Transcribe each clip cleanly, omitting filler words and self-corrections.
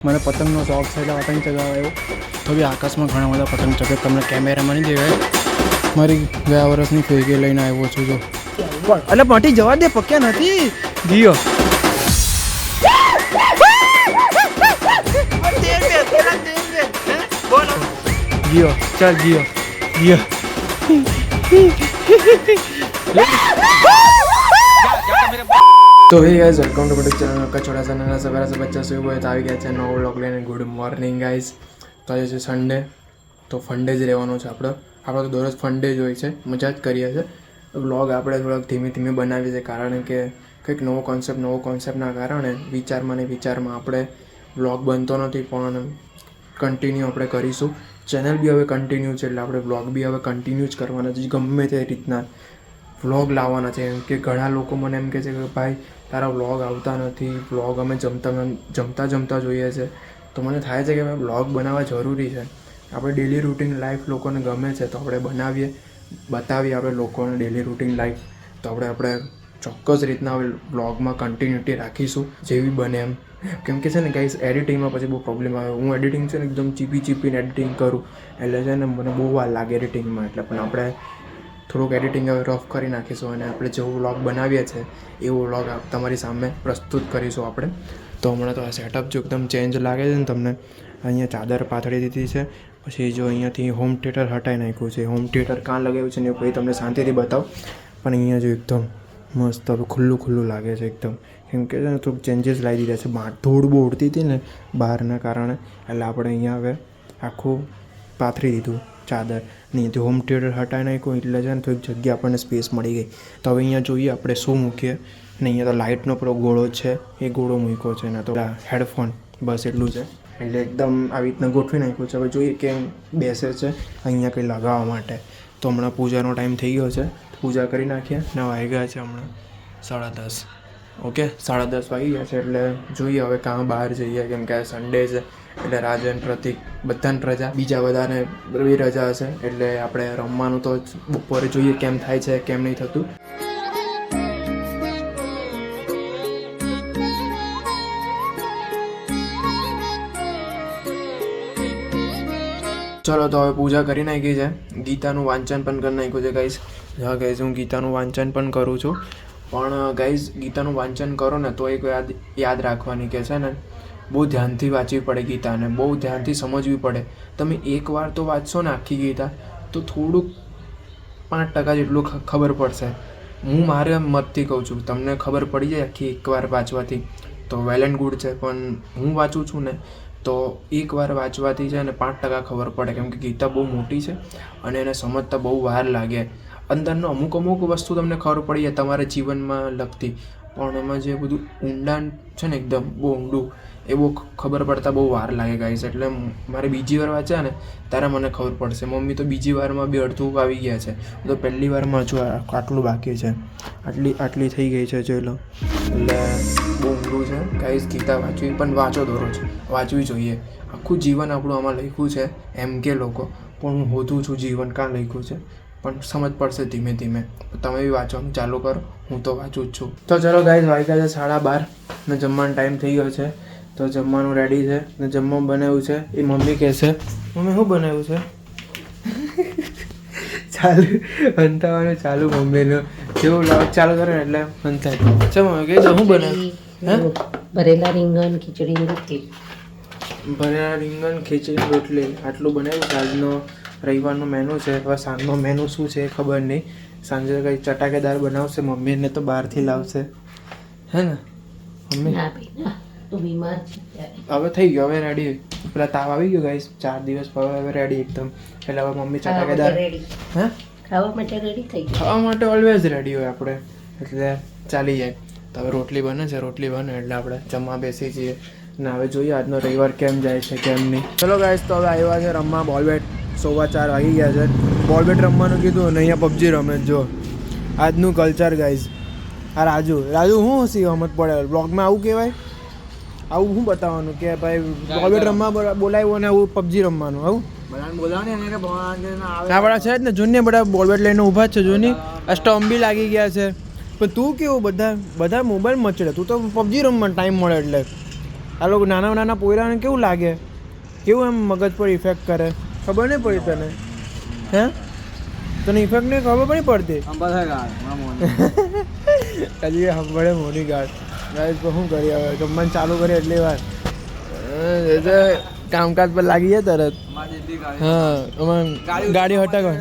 મને પતંગનો શોખ છે એટલે પતંગ ચગાવ્યો તો બી આકાશમાં ઘણા બધા પતંગ ચગે તમને કેમેરામાં નહીં દેવાય મારી ગયા વર્ષની ફેરકી લઈને આવ્યો છું જો એટલે પાટી જવા દે પક્યા નથી ગયો ગયો ચાલ ગયો ગયો तो हे गाइस वेलकम टू बड़े चैनल का छोटा सा नाना सा बड़ा सा बच्चा से हुआ है આવી ગયા છે નવો વ્લોગ લઈને ગુડ મોર્નિંગ ગાઈસ તો આજે છે સન્ડે તો ફંડે જ રહેવાનો છે આપણે તો દરરોજ ફંડે જ હોય છે મજા જ કરીએ છીએ વ્લોગ આપણે થોડાક ધીમે ધીમે બનાવીએ છીએ કારણ કે કંઈક નવો કોન્સેપ્ટના કારણે વિચારમાં આપણે વ્લોગ બનતો નથી પણ કન્ટિન્યુ આપણે કરીશું ચેનલ બી હવે કન્ટિન્યુ છે એટલે આપણે વ્લોગ બી હવે કન્ટિન્યુ જ કરવાના છે ગમે તે રીતના વ્લોગ લાવવાના છે એમ કે ઘણા લોકો મને એમ કહે છે કે ભાઈ તારા વ્લોગ આવતા નથી વ્લોગ અમે જમતા જોઈએ છે તો મને થાય છે કે ભાઈ વ્લોગ બનાવવા જરૂરી છે આપણે ડેલી રૂટીન લાઈફ લોકોને ગમે છે તો આપણે બતાવીએ આપણે લોકોને ડેલી રૂટીન લાઈફ તો આપણે ચોક્કસ રીતના હવે વ્લોગમાં કન્ટિન્યુટી રાખીશું જેવી બને એમ કેમ કે છે ને ગાઈસ એડિટિંગમાં પછી બહુ પ્રોબ્લેમ આવે હું એડિટિંગ છે ને એકદમ ચીપીને એડિટિંગ કરું એટલે છે ને મને બહુ વાર લાગે એડિટિંગમાં એટલે પણ આપણે થોડુંક એડિટિંગ હવે રફ કરી નાખીશું અને આપણે જેવું વ્લોગ બનાવીએ છીએ એવું વ્લોગ તમારી સામે પ્રસ્તુત કરીશું આપણે તો હમણાં તો આ સેટઅપ જો એકદમ ચેન્જ લાગે છે ને તમને અહીંયા ચાદર પાથરી દીધી છે પછી જો અહીંયાથી હોમ થિયેટર હટાવી નાખ્યું છે હોમ થિયેટર કાં લગાવ્યું છે ને એવું કંઈ તમને શાંતિથી બતાવું પણ અહીંયા જો એકદમ મસ્ત હવે ખુલ્લું લાગે છે એકદમ કેમ કે છે ને થોડુંક ચેન્જીસ લાવી દીધા છે ધૂળ બહુ ઉડતી હતી ને બહારના કારણે એટલે આપણે અહીંયા હવે આખું પાથરી દીધું ચાદર નહીં હોમ થિયેટર હટાવી નાખ્યું એટલે છે ને થોડીક જગ્યા આપણને સ્પેસ મળી ગઈ તો હવે અહીંયા જોઈએ આપણે શું મૂકીએ ને અહીંયા તો લાઇટનો પેલો ગોળો છે એ ગોળો મૂક્યો છે ને તો હેડફોન બસ એટલું છે એટલે એકદમ આવી રીતના ગોઠવી નાખ્યું છે હવે જોઈએ કેમ બેસે છે અહીંયા કંઈ લગાવવા માટે તો હમણાં પૂજાનો ટાઈમ થઈ ગયો છે પૂજા કરી નાખીએ ને વાગ્યા છે હમણાં 10:30 ઓકે 10:30 વાગી ગયા છે એટલે જોઈએ હવે કાં બહાર જઈએ કેમ કે સન્ડે છે એટલે રાજન પ્રતિક બધાને રજા બીજા બધાને બી રજા હશે એટલે આપણે રમવાનું તો બપોરે જોઈએ કેમ થાય છે કેમ નહીં થતું ચલો તો હવે પૂજા કરી નાખી છે ગીતાનું વાંચન પણ કરી નાખ્યું છે ગાઈસ હા ગાઈસ હું ગીતાનું વાંચન પણ કરું છું પણ ગાઈસ ગીતાનું વાંચન કરો ને તો એક યાદ રાખવાની કે છે ને બહુ ધ્યાનથી વાંચવી પડે ગીતાને બહુ ધ્યાનથી સમજવી પડે તમે એકવાર તો વાંચશો ને આખી ગીતા તો થોડુંક 5% જેટલું ખબર પડશે હું મારા મતથી કહું છું તમને ખબર પડી જાય આખી એકવાર વાંચવાથી તો વેલ એન્ડ ગુડ છે પણ હું વાંચું છું ને તો એકવાર વાંચવાથી છે ને 5% ખબર પડે કેમ કે ગીતા બહુ મોટી છે અને એને સમજતા બહુ વાર લાગે અંદરનો અમુક વસ્તુ તમને ખબર પડી જાય તમારા જીવનમાં લગતી પણ એમાં જે બધું ઊંડાણ છે ને એકદમ બહુ ઊંડું એ બહુ ખબર પડતા બહુ વાર લાગે ગાઈસ એટલે મારે બીજી વાર વાંચ્યા ને ત્યારે મને ખબર પડશે મમ્મી તો બીજી વારમાં બી અડધું આવી ગયા છે તો પહેલી વારમાં હજુ આટલું બાકી છે આટલી થઈ ગઈ છે જોઈ લો એટલે બહુ ઊંડું છે ગાઈસ ગીતા વાંચવી પણ વાંચો દરરોજ વાંચવી જોઈએ આખું જીવન આપણું આમાં લખ્યું છે એમ કે લોકો પણ હું હોતું છું જીવન કાં લખ્યું છે પણ સમજ પડશે ધીમે ધીમે તમે બી વાંચવાનું ચાલુ કરો હું તો વાંચું જ છું તો ચલો ગાઈસ વાગ્યા છે 12:30 ને જમવાનો ટાઈમ થઈ ગયો છે તો જમવાનું રેડી છે ને જમવાનું બનાવ્યું છે એ મમ્મી કહેશે મમ્મી શું બનાવ્યું છે હંતાવાનું ચાલુ મમ્મીનું જેવું વ્લોગ ચાલુ કરે ને એટલે હંતાય છે મમ્મી કહી દો શું બનાવ્યું ભરેલા રીંગણ ખીચડી રોટલી આટલું બનાવ્યું છે આજનો રવિવારનો મેનુ છે હવે સાંજનો મેનુ શું છે એ ખબર નહીં સાંજે કંઈ ચટાકેદાર બનાવશે મમ્મીને તો બહારથી લાવશે હે ને મમ્મી હવે થઈ ગયો હવે રેડી પેલા તાવ આવી ગયો ગાઈસ 4 દિવસ હવે રેડી એકદમ એટલે હવે મમ્મી ચટાકેદાર હે ખાવા માટે રેડી થઈ ગયો ખાવા માટે ઓલવેઝ રેડી હોય આપણે એટલે ચાલી જાય તો હવે રોટલી બને એટલે આપણે જમવા બેસી જઈએ ને હવે જોઈએ આજનો રવિવાર કેમ જાય છે કેમ નહીં ચલો ગાઈસ તો હવે આવ્યા છે રમવા બોલ બેટ 4:15 વાગી ગયા છે બોલ બેટ રમવાનું કીધું અને અહીંયા પબજી રમે જો આજનું કલ્ચર ગાઈસ આ રાજુ શું હસી હમત પડે બ્લોગમાં આવું કહેવાય આવું શું બતાવવાનું કે ભાઈ બોલ બેટ રમવા બોલાવ્યું અને આવું પબજી રમવાનું આવું આપણા છે જ ને જોને બધા બોલ બેટ લઈને ઊભા જ છે જોની આ સ્ટમ્પ બી લાગી ગયા છે પણ તું કેવું બધા મોબાઈલ મચડે તું તો પબજી રમવાનો ટાઈમ મળે એટલે આ લોકો નાના નાના પોયરાને કેવું લાગે, કેવું એમ મગજ પર ઇફેક્ટ કરે, ખબર નહીં પડી તને? હે તને ઇફેક્ટ નહીં ખબર નહીં પડતી? હજી હંભળે મોટી ગાઢ ગાઈસ. શું કરીએ હવે, જમવાનું ચાલુ કરીએ એટલી વાર કામકાજ પર લાગી જાય તરત. હા અમારે ગાડી હટાવે.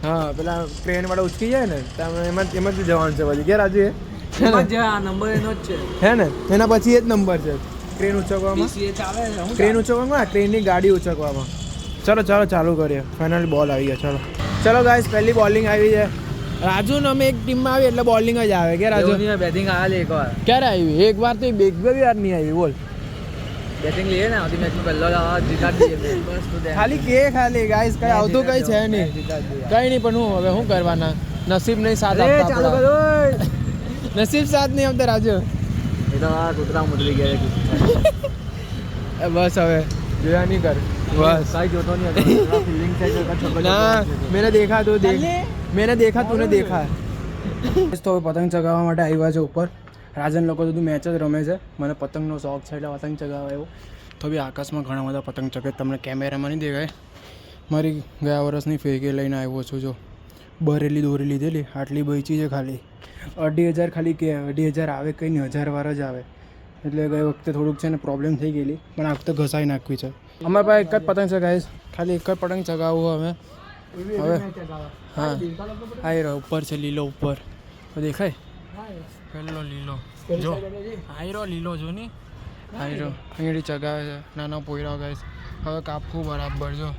હા પેલા ટ્રેન વાળા ઉચકી જાય ને એમાં જ જવાનું છે પછી. ઘેર રાજુ નંબર એનો જ છે હે ને, એના પછી એ જ નંબર છે ટ્રેન ઉચકવામાં. ટ્રેન ઉચકવામાં, ટ્રેનની ગાડી ઉચકવામાં. ચલો ચાલો ચાલુ કરીએ. ફાઇનલી બોલ આવી ગયા. ચલો ચલો ગાઈસ, પહેલી બોલિંગ આવી છે. રાજુ ને અમે એક ટીમમાં આવી એટલે બોલિંગ જ આવે. કે રાજુ બેટિંગ આવે એકવાર? ક્યારે આવી? એક વાર તો બે વાર નહીં આવી. બોલ બેટિંગ લઈએ ને આવતી મેચમાં પહેલો જીતાડી દઈએ બસ. ખાલી કે ખાલી ગાઈસ કઈ આવતું કઈ છે નહીં, કઈ નહીં. પણ હું હવે શું કરવાના, નસીબ નહીં સાથ આપતા. નસીબ સાથ નહીં આપતા રાજુ. એ તો આ કૂતરા મુતરી ગયા બસ. હવે જોયા નહીં કર બસ. કઈ જોતો નહીં ફિલિંગ ના. મેને દેખા તો દેખ, મેને દેખા તુને દેખા. તો હવે પતંગ ચગાવવા માટે આવ્યા છે ઉપર. રાજન લોકો બધું મેચ જ રમે છે. મને પતંગનો શોખ છે એટલે પતંગ ચગાવવા એવો. તો બી આકાશમાં ઘણા બધા પતંગ ચગે. તમને કેમેરામાં નહીં દેખાય. મારી ગયા વર્ષની ફેંકી લઈને આવ્યો છું. જો બરેલી દોરી લીધેલી, આટલી બચી છે ખાલી. 2,500 ખાલી કે 2,500 આવે કંઈ નહીં, 1,000 વાર જ આવે. એટલે ગઈ વખતે થોડુંક છે ને પ્રોબ્લેમ થઈ ગયેલી, પણ આ વખતે ઘસાઈ નાખવી છે. અમારા પાસે એક જ પતંગ ચગાવીશ, ખાલી એક જ પતંગ ચગાવવું અમે હવે. હા આવી રહ્યો ઉપર છે લીલો ઉપર તો દેખાય. પહેલો લીલો જો આયરો લીલો જો ની આયરો અહીંથી ચગાવે છે નાના પોયરા ગાઈસ. હવે કાપવું બરાબર જો.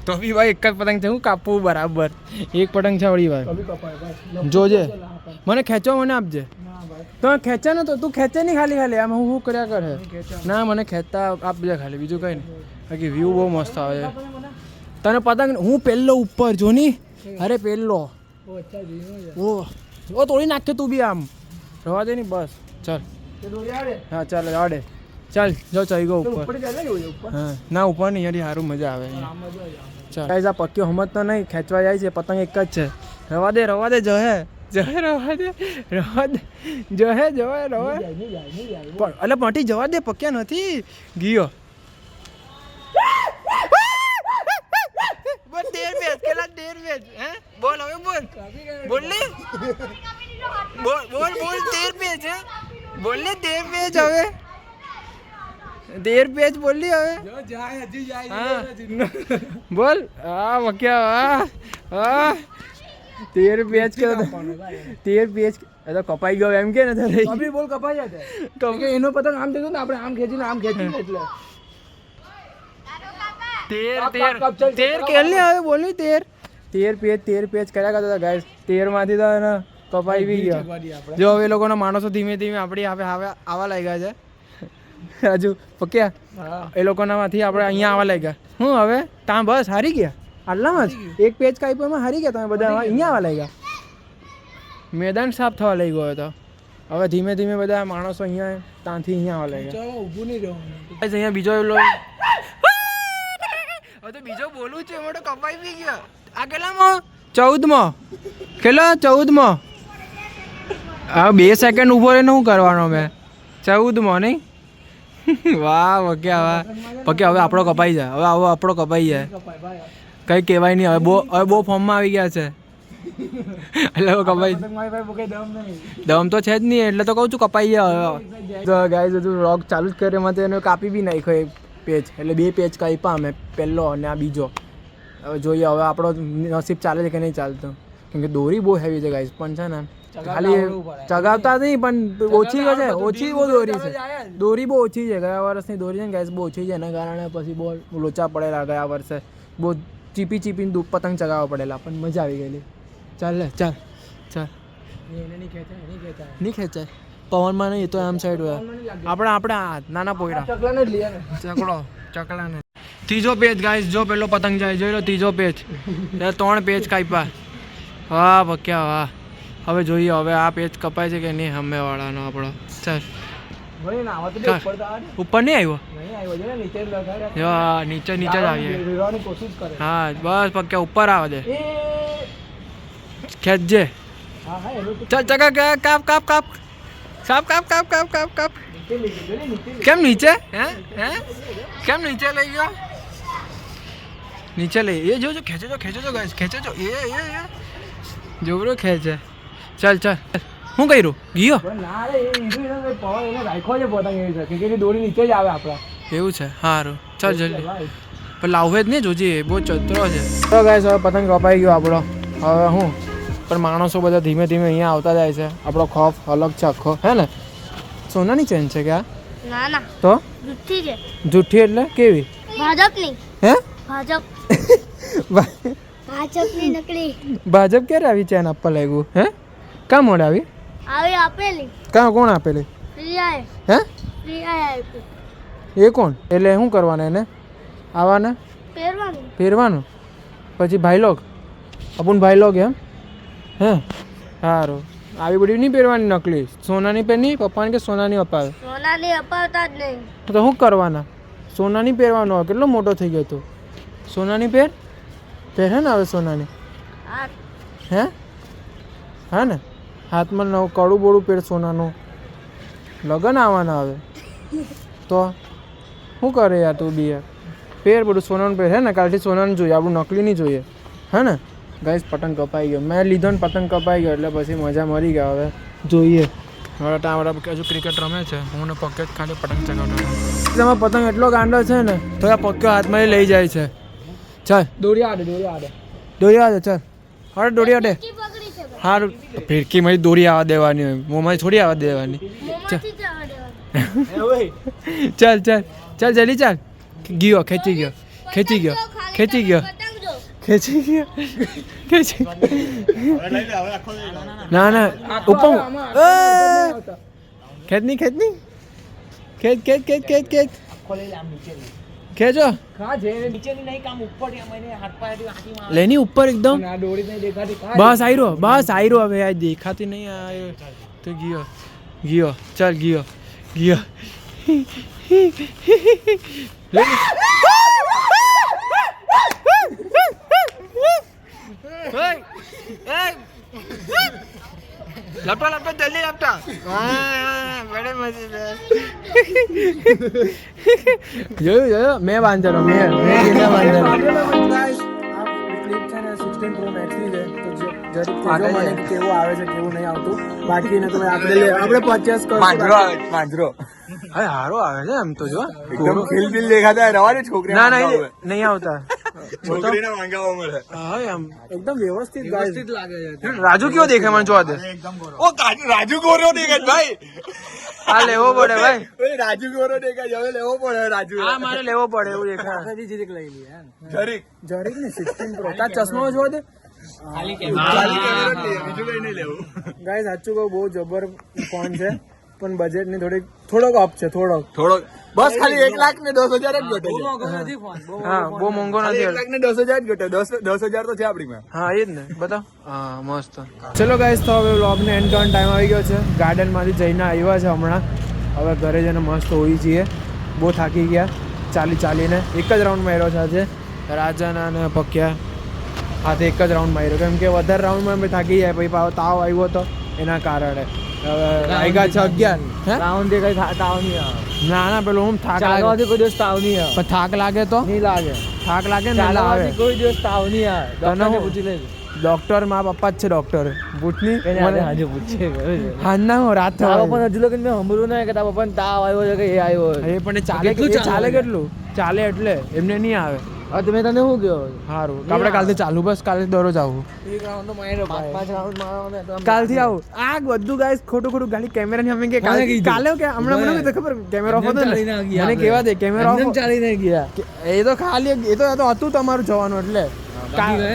તો બી ભાઈ એક જ પતંગ છે, હું કાપવું બરાબર. એક પતંગ છે વળી ભાઈ જોજે. મને ખેંચો, મને આપજે. તો ખેંચે ને તો તું ખેંચે નહીં ખાલી ખાલી આમ હું કર્યા કરે. ના મને ખેંચતા આપજે ખાલી, બીજું કંઈ નહીં. બાકી વ્યૂ બહુ મસ્ત આવે છે. તને પતંગ હું પહેલો ઉપર જો ની. અરે પહેલો ઓ તોડી નાખે તું બી આમ રવા દે નહીં બસ. ચાલ હા ચાલ આવડે. ચાલ જો ચઈ ગયો ઉપર. હા ના ઉપર નહીં યાર, સારું મજા આવે. ચાલ ગાઈસ આ પક્યો સમજતો નહીં, ખેંચવા જાય છે. પતંગ એક જ છે. રવા દે જહે રવા દે જહે જવા રવા. એટલે પટી જવા દે, પક્યા નથી ગયો. બોલ 13 પેજ કેટલા 13 પેજ હે બોલ હવે બોલ બોલ ને બોલ 13 પેજ હે બોલ ને 13 પેજ હવે 13 પેજ બોલ લી હવે હા બોલ. આ વક્યા આ 13 પેજ કે 13 પેજ તો કપાઈ ગયો એમ કે ને તારે અભી બોલ કપાઈ જાય તો કે એનો પતંગ આમ દેખો ને આપણે આમ ખેંચીને એટલે 13 કેટલી આવે બોલી 13 પેજ કર્યા કરતા હતા ગાઈસ. 13 માંથી તો એને કપાઈ બી ગયા. જો હવે લોકોના માણસો ધીમે ધીમે આપણી હવે આવા લાગ્યા છે. રાજુ પક્યા એ લોકોના માંથી આપણે અહીંયા આવા લાગ્યા. હું હવે ત્યાં બસ હારી ગયા આટલામાં જ. એક પેજ કાપ્યામાં હારી ગયા તમે બધા. અહીંયા આવા લાગ્યા. મેદાન સાફ થવા લઈ ગયો હતો. હવે ધીમે ધીમે બધા માણસો અહીંયા ત્યાંથી અહીંયા આવા લાગ્યા. ઊભું નહીં રહેવાનું. અહીંયા બીજો એલો તો બીજો બોલું છે મોટો કપાઈ બી ગયો. આ કેટલામાં 14માં કેટલો 14માં. હા 2 સેકન્ડ ઉભો રહીને શું કરવાનો મેં 14માં નહીં. વાહ વક્યા વાહ પક્યા. હવે આપણો કપાઈ જાય. હવે આપણો કપાઈ જાય કંઈ કહેવાય નહીં. હવે બહુ ફોર્મમાં આવી ગયા છે એટલે કપાઈ. દમ તો છે જ નહીં એટલે તો કહું છું કપાઈ જાય. હવે ગાઈસ બધું વ્લોગ ચાલુ જ કરે એમાં એને કાપી બી નાખ્યો એક પેજ. એટલે 2 પેજ કાપ્યા અમે, પહેલો અને આ બીજો. હવે જોઈએ હવે આપણો નસીબ ચાલે છે કે નહીં ચાલતો, કેમ કે દોરી બહુ હેવી છે ગાઈસ. પણ છે ને ખાલી ચગાવતા નહીં પણ ઓછી છે, ઓછી બહુ દોરી છે. દોરી બહુ ઓછી છે. ગયા વર્ષની દોરી છે ને ગાઈસ બહુ ઓછી છે. એના કારણે પછી બહુ લોચા પડેલા ગયા વર્ષે. બહુ ચીપીને પતંગ ચગાવવા પડેલા, પણ મજા આવી ગયેલી. ચાલ ચાલ ચાલ નહીં ખેંચાય પવનમાં નહીં. તો આમ સાઈડ હોય આપણે નાના પોયરા ચકલાને. ત્રીજો પેજ ગાઈસ જો પેલો પતંગ જાય જોઈ લો. ત્રીજો પેજ 3 પેજ કાપ્યા. વાહ ભક્યા વાહ. હવે જોઈએ હવે આ પેજ કપાય છે કે નહીં સામે વાળાનો આપણો. ચાલ ઉપર નહીં આવ્યો નીચે જ આવીએ. હા બસ પક્યા ઉપર આવે દે. ખેંચજે ચાલ ચકા કાપ કાપ કાપ કાપ કાપ કાપ કાપ કાપ કાપ કેમ નીચે હે હે કેમ નીચે લઈ ગયો નીચે લઈ એ જો ખેંચો છો ગાઈસ ખેંચો છો એ જોબરો ખેંચે ચાલ શું કર્યું ગયો દોરી નીચે જ આવે આપડા એવું છે સારું ચાલ જલ્દી પણ લાવે જ નહીં જોજે બહુ ચતરો છે તો ગાઈસ હવે પતંગ કપાઈ ગયો આપણો હવે હું પણ માણસો બધા ધીમે ધીમે અહીંયા આવતા જાય છે આપણો ખોફ અલગ છે આખો હે ને સોનાની ચેન છે કે આ ના તો જુઠ્ઠી છે જુઠ્ઠી એટલે કેવી ભાજપની હે ભાજપની નકલી ભાજપ ક્યારે આવી ચેન આપવા લાગ્યું હે કાં મોડે આવી આવી આપેલી કોણ આપેલી પ્રિયાએ હે આપી એ કોણ એટલે શું કરવાના એને આવવાના પહેરવાનું પહેરવાનું પછી ભાઈલોગ અપુન ભાઈલોગ એમ હે સારું આવી બધી નહીં પહેરવાની નકલી સોનાની પહેરની પપ્પાને કે સોનાની અપાવે સોનાની અપાવતા જ નહીં તો શું કરવાના સોનાની પહેરવાનો હોય કેટલો મોટો થઈ ગયો તું સોનાની પહેર હે ને હવે સોનાની આ હે હા ને હાથમાં નવું કડું બોડું પહેર સોનાનું લગન આવવાના હવે તો શું કરે યાર તું બી યાર પહેર બધું સોનાનું પહેર હે ને કાલથી સોનાનું જોઈએ આપણું નકલી નહીં જોઈએ હે ને ગાઈસ પતંગ કપાઈ ગયો મેં લીધો ને પતંગ કપાઈ ગયો એટલે પછી મજા મરી ગયા હવે જોઈએ હવે ત્યાં હજુ ક્રિકેટ રમે છે હું ને પગ જ ખાલી પતંગ ચગાવતો એમાં પતંગ એટલો ગાંડો છે ને તો આ પગ હાથમાં લઈ જાય છે ચાલ દોરી આડે દોરી આવે ચાલ હવે દોરી આડે પકડી છે સારું ફિરકીમાં દોરી આવવા દેવાની હોય મોંમાં થોડી આવવા દેવાની મોંમાંથી જવા દેવાનું ચાલ જલ્દી ચાલ ગયો ખેંચી ગયો ના ઉપર ખેંચની ખેંચો લેની ઉપર એકદમ બસ આયરો હવે આ દેખાતી નહીં આયો તો ગયો ચાલ ગયો લપટા જલ્દી લપટા બડે મજા જોયું મેં બાંધેલો મેં ક્લિપ છે ને 16 Pro Max ની છે તો જરીક કહેજો મને કે કેવું આવે છે કેવું નહીં આવતું બાકી ને તમે આપણે પરચેસ કરો માંજરો હા હારો આવે છે એમ તો જો એકદમ ખીલ દેખાતા રવાને છોકરી ના નહીં આવતા છોકરીને માંગાવા મળે હા એમ એકદમ વ્યવસ્થિત લાગે છે રાજુ કેવો દેખાય મને જોવા દે ઓ રાજુ ગોરો દેખાય ભાઈ આ લેવો પડે ભાઈ ઓય રાજુ ગોરો દેખાય હવે લેવો પડે રાજુ આ મારે લેવો પડે એવું દેખાય જરીક ને 16 Pro તાર ચશ્મા જોવા દે ખાલી કેમેરા બીજું કઈ નહીં લેવું ગાઈસ સાચું કહું બહુ જબર ફોન છે પણ બજેટ ની થોડોક અપ છે થોડોક બસ ખાલી 1,10,000 જ ઘટે હા બહુ મોંઘો નથી 1,10,000 જ ઘટે 10,000 તો છે આપણી માં હા એ જ ને બતાવ હા મસ્ત ચલો ગાઈસ તો હવે વ્લોગને એન્ડ કરવાનો ટાઈમ આવી ગયો છે ગાર્ડનમાંથી જઈને આવ્યા છે હમણાં હવે ઘરે જઈને મસ્ત હોઈ છીએ બહુ થાકી ગયા ચાલીને એક જ રાઉન્ડ માર્યો છે આજે રાજાના અને પક્યા હાથે એક જ રાઉન્ડ માર્યો કેમ કે વધારે રાઉન્ડમાં અમે થાકી જાય પછી તાવ આવ્યો હતો એના કારણે હવે વાગ્યા છે 11 રાઉન્ડ દે કઈ તાવ નહીં આવે ના પેલો હું થાક લાગે કોઈ દિવસ તાવ નહીં આવે પણ થાક લાગે તો નહીં લાગે થાક લાગે ને આવે કોઈ દિવસ તાવ નહીં આવે ડોક્ટરને પૂછી લેજો ડોક્ટર મારા પપ્પા જ છે ડોક્ટર પૂછની આજે પૂછે હા ના હું રાત તારા પપ્પા હજુ લગન મેં સાંભળ્યું નહીં કે તારા પપ્પાને તાવ આવ્યો છે કે એ આવ્યો એ પણ ચાલે કેટલું ચાલે એટલે એમને નહીં આવે હવે તમે તને શું કહો સારું આપણે કાલથી ચાલુ બસ કાલે દરરોજ આવું કાલથી આવું આ બધું ગાઈસ ખોટું ગાડી કેમેરા ની અમે કે કાલે કે હમણાં મને તો ખબર કેમેરા ઓફ હતો ને મને કેવા દે કેમેરા ઓફ ચાલીને ગયા એ તો ખાલી એ તો હતું તમારું જવાનું એટલે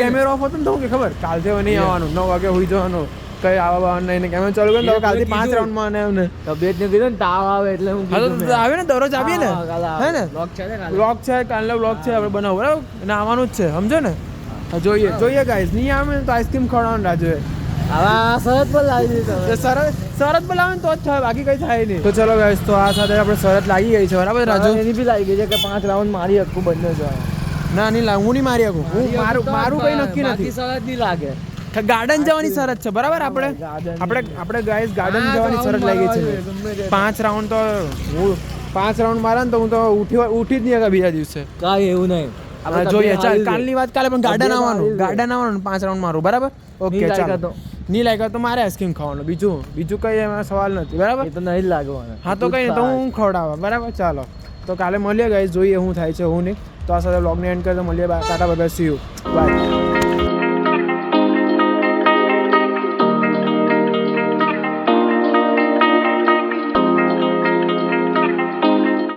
કેમેરા ઓફ હતો ને તો કે ખબર કાલથી હવે નહીં આવવાનું 9 વાગે હોઈ જવાનું કઈ આવવાનું નહીં કેમેરા ચાલુ કરે તો કાલથી 5 રાઉન્ડ માં ને તબિયત ને કીધું ને તાવ આવે એટલે હું આવે ને દરરોજ આવીએ ને હે ને વ્લોગ છે કાલે વ્લોગ છે આપણે બનાવો બરાબર અને આવવાનું જ છે સમજો ને જોઈએ ગાઈસ નહીં આવે ને તો આઈસ્ક્રીમ ખવડાવવાનું રાજુએ હવે શરત પર લાવી દીધી શરત પર લાવે ને તો જ થાય બાકી કઈ થાય નહીં તો ચલો ગાઈસ તો આ સાથે આપણે શરત લાગી ગઈ છે બરાબર રાજુ એની બી લાગી ગઈ છે કે 5 રાઉન્ડ મારી હકું બંને જવા ના નહીં લાગ હું નહીં મારી શકું હું મારું કઈ નક્કી નથી શરત નહીં લાગે ગાર્ડન જવાની શરત છે બરાબર આપણે ગાઈસ ગાર્ડન જવાની શરત લાગી છે 5 રાઉન્ડ તો 5 રાઉન્ડ મારા ને તો હું તો ઉઠી જ નહીં હતા બીજા દિવસે કાંઈ એવું નહીં જોઈએ ચાલ કાલની વાત કાલે પણ ગાર્ડન આવવાનું 5 રાઉન્ડ મારું બરાબર ઓકે ચાલ નહીં લાગ્યો તો મારે આઈસ્ક્રીમ ખાવાનું બીજું કઈ એમાં સવાલ નથી બરાબર એ તો નહીં લાગવાનું હા તો કઈ નહીં તો હું ખવડાવવા બરાબર ચાલો તો કાલે મળીએ ગાઈસ જોઈએ શું થાય છે હું નહીં તો આ સાથે વ્લોગને એન્ડ કરી તો મળીએ tata bye see you by